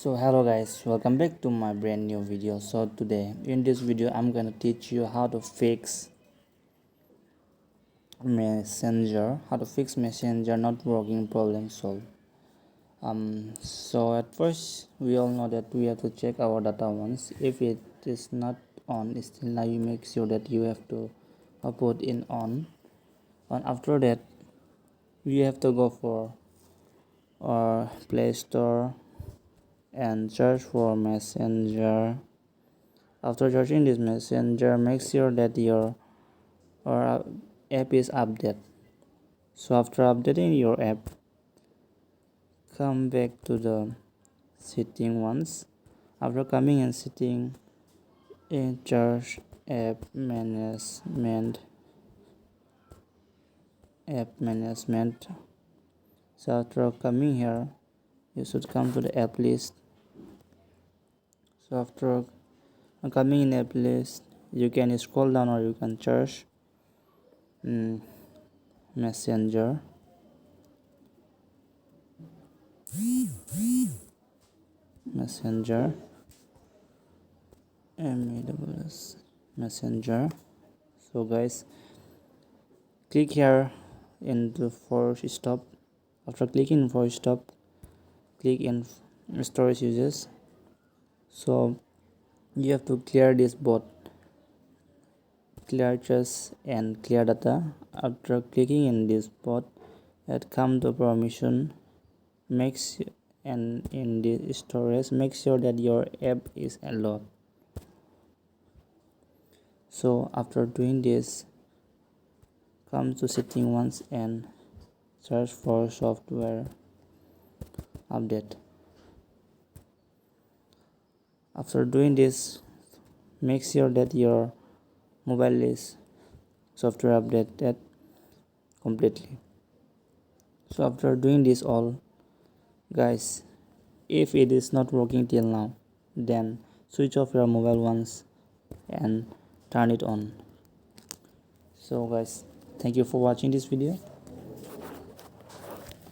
So hello guys, welcome back to my brand new video. So today in this video I'm gonna teach you how to fix messenger not working problem solved. So at first we all know that we have to check our data once. If it is not on still, now you make sure that you have to put in on, and after that you have to go for our Play Store and search for messenger. After searching this messenger, make sure that your app is updated. So after updating your app, come back to the setting once. After coming in setting, in search app management. So after coming here, you should come to the app list. So after coming in app list, you can scroll down or you can search messenger. Messenger. So guys, click here in the force stop. After clicking force stop, click in storage uses. So you have to clear this bot, clear just and clear data. After clicking in this bot, come to permission, and in the storage make sure that your app is allowed. So after doing this, come to setting once and search for software update. After doing this, make sure that your mobile is software updated completely. So after doing this all, guys, if it is not working till now, then switch off your mobile once and turn it on. So guys, thank you for watching this video.